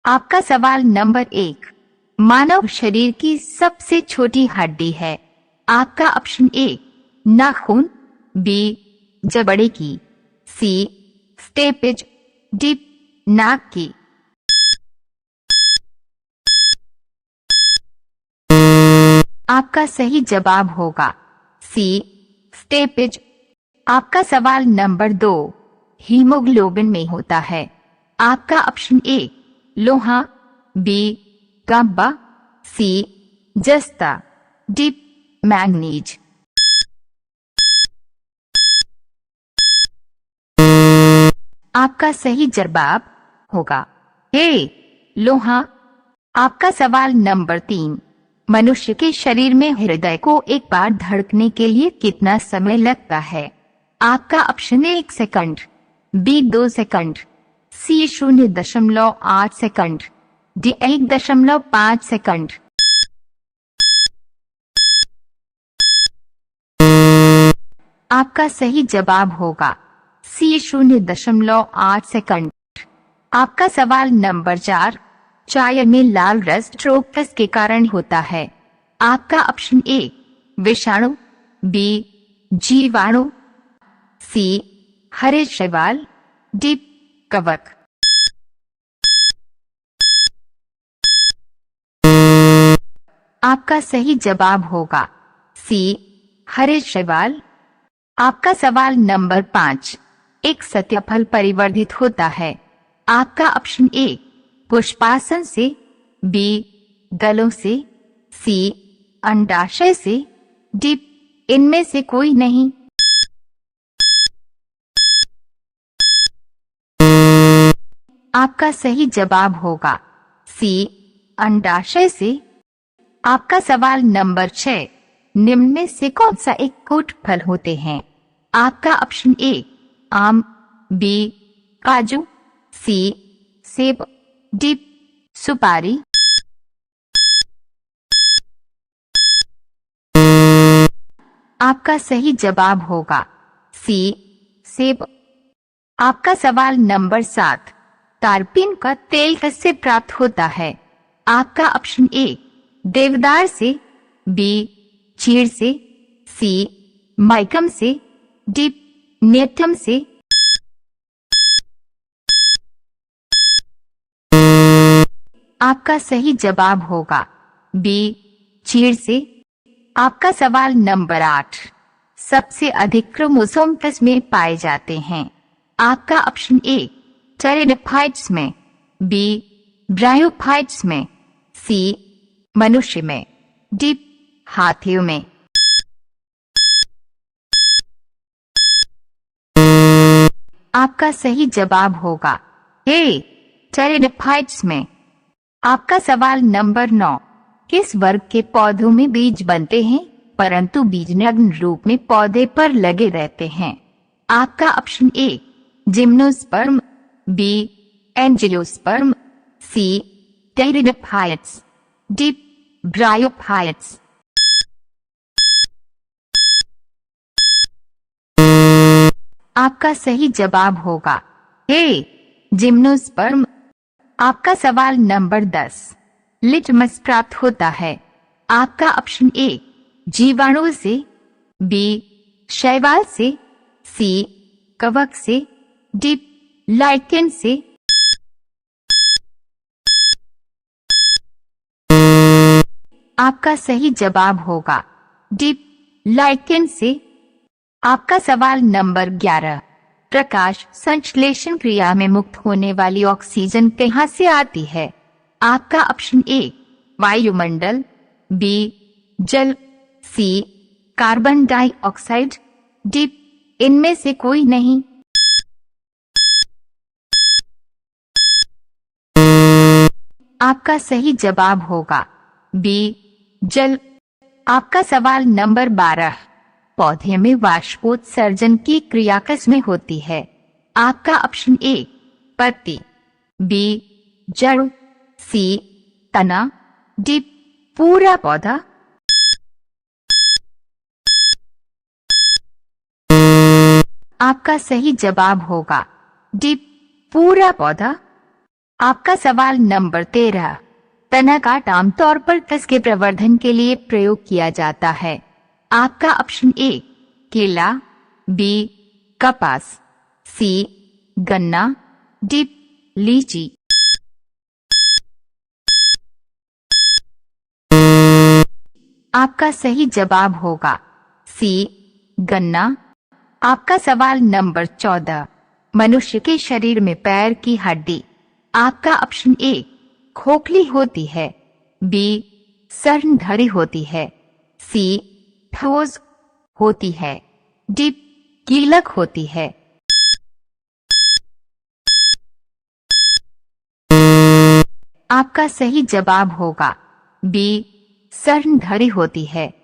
आपका सवाल नंबर 1, मानव शरीर की सबसे छोटी हड्डी है। आपका ऑप्शन ए नाखून, बी जबड़े की, सी स्टेपेज, डी नाक की। आपका सही जवाब होगा सी स्टेपेज। आपका सवाल नंबर 2, हीमोग्लोबिन में होता है। आपका ऑप्शन ए लोहा, बी तांबा, सी जस्ता, डी मैंगनीज। आपका सही जवाब होगा ए लोहा। आपका सवाल नंबर 3, मनुष्य के शरीर में हृदय को एक बार धड़कने के लिए कितना समय लगता है। आपका option A 1 second, B 2 second, C 0.8 second, D 1.5 second. आपका सही जवाब होगा सी 0.8 सेकंड। आपका सवाल नंबर 4, चाय में लाल रस ट्रोपस के कारण होता है। आपका ऑप्शन ए विषाणु, बी जीवाणु, सी हरे शैवाल, डी कवक। आपका सही जवाब होगा सी हरे शैवाल। आपका सवाल नंबर 5, एक सत्यफल परिवर्धित होता है। आपका ऑप्शन ए पुष्पासन से, बी दलों से, सी अंडाशय से, डी इनमें से कोई नहीं। आपका सही जवाब होगा सी अंडाशय से। आपका सवाल नंबर 6, निम्न में से कौन सा एक कोट फल होते हैं। आपका ऑप्शन ए आम, बी काजू, सी सेब, डी सुपारी। आपका सही जवाब होगा सी सेब। आपका सवाल नंबर 7, तारपीन का तेल किससे प्राप्त होता है। आपका ऑप्शन ए देवदार से, बी चीड़ से, सी माइकम से, डी नेठम से। आपका सही जवाब होगा बी चीड़ से। आपका सवाल नंबर 8, सबसे अधिक क्रोमोसोम किस में पाए जाते हैं। आपका ऑप्शन ए टेरिडोफाइट्स में, बी ब्रायोफाइट्स में, सी मनुष्य में, डी हाथियों में। आपका सही जवाब होगा ए टेरिडोफाइट्स में। आपका सवाल नंबर 9, किस वर्ग के पौधों में बीज बनते हैं परंतु बीज नग्न रूप में पौधे पर लगे रहते हैं। आपका option A gymnosperm, B angiosperm, C pteridophytes, D bryophytes. आपका सही जवाब होगा ए जिम्नोस्पर्म। आपका सवाल नंबर 10, लिटमस प्राप्त होता है। आपका ऑप्शन ए जीवाणु से, बी शैवाल से, सी कवक से, डी लाइकेन से। आपका सही जवाब होगा डी लाइकेन से। आपका सवाल नंबर 11, प्रकाश संश्लेषण क्रिया में मुक्त होने वाली ऑक्सीजन कहाँ से आती है। आपका ऑप्शन ए वायुमंडल, बी जल, सी कार्बन डाइऑक्साइड, डी इनमें से कोई नहीं। आपका सही जवाब होगा बी जल। आपका सवाल नंबर 12, पौधे में वाष्पोत्सर्जन की क्रिया किस में होती है। आपका ऑप्शन ए पत्ती, बी जड़, सी तना, डी पूरा पौधा। आपका सही जवाब होगा डी पूरा पौधा। आपका सवाल नंबर 13। तना काट आमतौर पर त्वचा के प्रवर्धन के लिए प्रयोग किया जाता है। आपका ऑप्शन ए केला, बी कपास, सी गन्ना, डी लीची। आपका सही जवाब होगा सी गन्ना। आपका सवाल नंबर 14। मनुष्य के शरीर में पैर की हड्डी आपका ऑप्शन ए खोखली होती है, बी स्तनधारी होती है, सी ठोस होती है, डी कीलक होती है। आपका सही जवाब होगा बी स्तनधारी होती है।